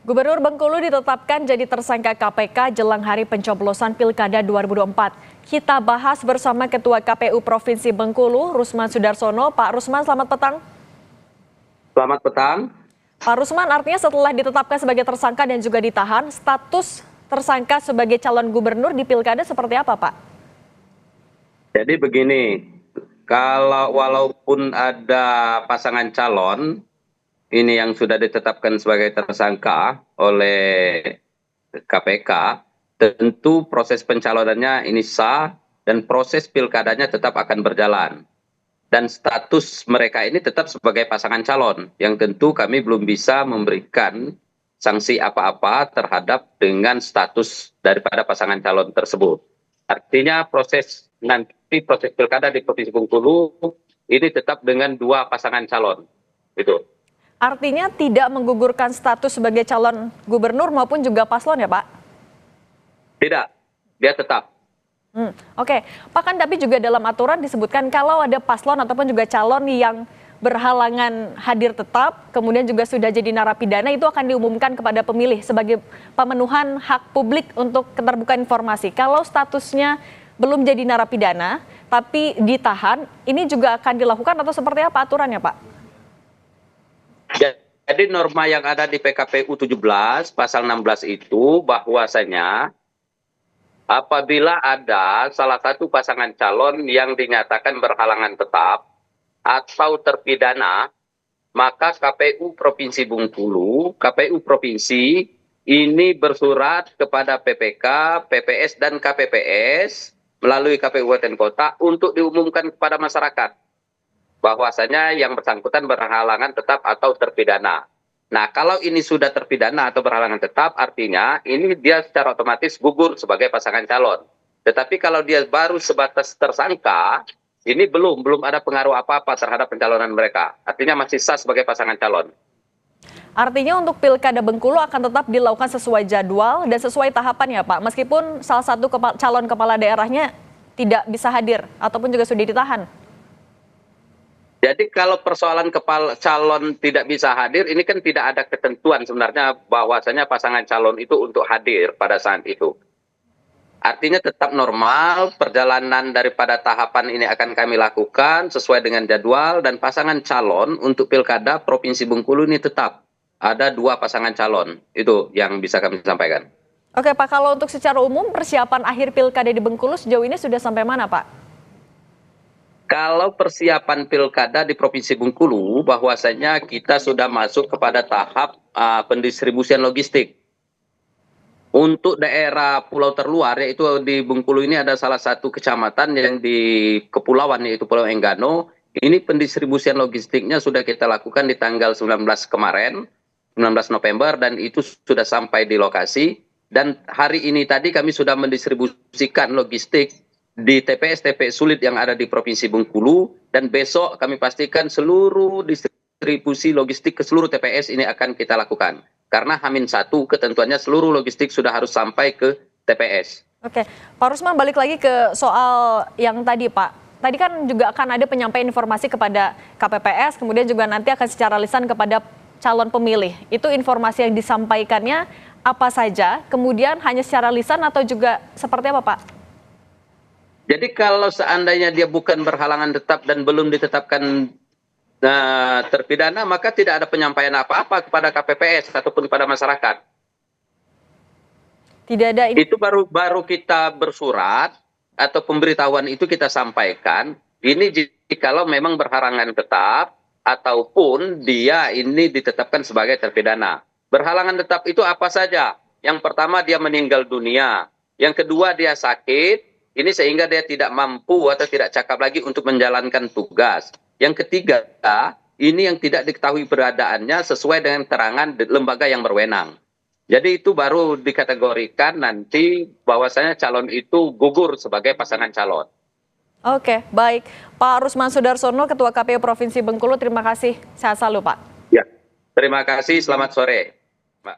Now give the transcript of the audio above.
Gubernur Bengkulu ditetapkan jadi tersangka KPK jelang hari pencoblosan Pilkada 2024. Kita bahas bersama Ketua KPU Provinsi Bengkulu, Rusman Sudarsono. Pak Rusman, selamat petang. Selamat petang. Pak Rusman, artinya setelah ditetapkan sebagai tersangka dan juga ditahan, status tersangka sebagai calon gubernur di Pilkada seperti apa, Pak? Jadi begini, walaupun ada pasangan calon, ini yang sudah ditetapkan sebagai tersangka oleh KPK, tentu proses pencalonannya ini sah dan proses pilkadanya tetap akan berjalan. Dan status mereka ini tetap sebagai pasangan calon, yang tentu kami belum bisa memberikan sanksi apa-apa terhadap dengan status daripada pasangan calon tersebut. Artinya proses pilkada di Provinsi Bengkulu ini tetap dengan dua pasangan calon. Gitu. Artinya tidak menggugurkan status sebagai calon gubernur maupun juga paslon ya, Pak? Tidak, dia tetap. Oke, Pak, kan tapi juga dalam aturan disebutkan kalau ada paslon ataupun juga calon yang berhalangan hadir tetap, kemudian juga sudah jadi narapidana, itu akan diumumkan kepada pemilih sebagai pemenuhan hak publik untuk keterbukaan informasi. Kalau statusnya belum jadi narapidana, tapi ditahan, ini juga akan dilakukan atau seperti apa aturannya, Pak? Jadi norma yang ada di PKPU 17 pasal 16 itu bahwasanya apabila ada salah satu pasangan calon yang dinyatakan berhalangan tetap atau terpidana, maka KPU Provinsi Bengkulu, KPU Provinsi ini bersurat kepada PPK, PPS dan KPPS melalui KPU Kabupaten Kota untuk diumumkan kepada masyarakat bahwasanya yang bersangkutan berhalangan tetap atau terpidana. Nah, kalau ini sudah terpidana atau berhalangan tetap, artinya ini dia secara otomatis gugur sebagai pasangan calon. Tetapi kalau dia baru sebatas tersangka, ini belum ada pengaruh apa-apa terhadap pencalonan mereka. Artinya masih sah sebagai pasangan calon. Artinya untuk Pilkada Bengkulu akan tetap dilakukan sesuai jadwal dan sesuai tahapan ya, Pak? Meskipun salah satu calon kepala daerahnya tidak bisa hadir ataupun juga sudah ditahan. Jadi kalau persoalan calon tidak bisa hadir, ini kan tidak ada ketentuan sebenarnya bahwasanya pasangan calon itu untuk hadir pada saat itu. Artinya tetap normal, perjalanan daripada tahapan ini akan kami lakukan sesuai dengan jadwal, dan pasangan calon untuk Pilkada Provinsi Bengkulu ini tetap ada dua pasangan calon. Itu yang bisa kami sampaikan. Oke Pak, kalau untuk secara umum persiapan akhir Pilkada di Bengkulu sejauh ini sudah sampai mana, Pak? Kalau persiapan pilkada di Provinsi Bengkulu, bahwasanya kita sudah masuk kepada tahap pendistribusian logistik. Untuk daerah pulau terluar, yaitu di Bengkulu ini ada salah satu kecamatan yang di kepulauan, yaitu Pulau Enggano. Ini pendistribusian logistiknya sudah kita lakukan di tanggal 19 kemarin, 19 November, dan itu sudah sampai di lokasi. Dan hari ini tadi kami sudah mendistribusikan logistik di TPS sulit yang ada di Provinsi Bengkulu, dan besok kami pastikan seluruh distribusi logistik ke seluruh TPS ini akan kita lakukan. Karena H-1 ketentuannya seluruh logistik sudah harus sampai ke TPS. Oke, Pak Rusman, balik lagi ke soal yang tadi, Pak. Tadi kan juga akan ada penyampaian informasi kepada KPPS, kemudian juga nanti akan secara lisan kepada calon pemilih. Itu informasi yang disampaikannya apa saja, kemudian hanya secara lisan atau juga seperti apa, Pak? Jadi kalau seandainya dia bukan berhalangan tetap dan belum ditetapkan terpidana, maka tidak ada penyampaian apa-apa kepada KPPS ataupun kepada masyarakat. Tidak ada. Itu baru kita bersurat atau pemberitahuan itu kita sampaikan. Ini jikalau memang berhalangan tetap ataupun dia ini ditetapkan sebagai terpidana. Berhalangan tetap itu apa saja? Yang pertama, dia meninggal dunia. Yang kedua, dia sakit. Ini sehingga dia tidak mampu atau tidak cakap lagi untuk menjalankan tugas. Yang ketiga, ini yang tidak diketahui beradaannya sesuai dengan keterangan lembaga yang berwenang. Jadi itu baru dikategorikan nanti bahwasanya calon itu gugur sebagai pasangan calon. Oke, baik. Pak Rusman Sudarsono, Ketua KPU Provinsi Bengkulu, terima kasih. Sehat selalu, Pak. Ya, terima kasih. Selamat sore.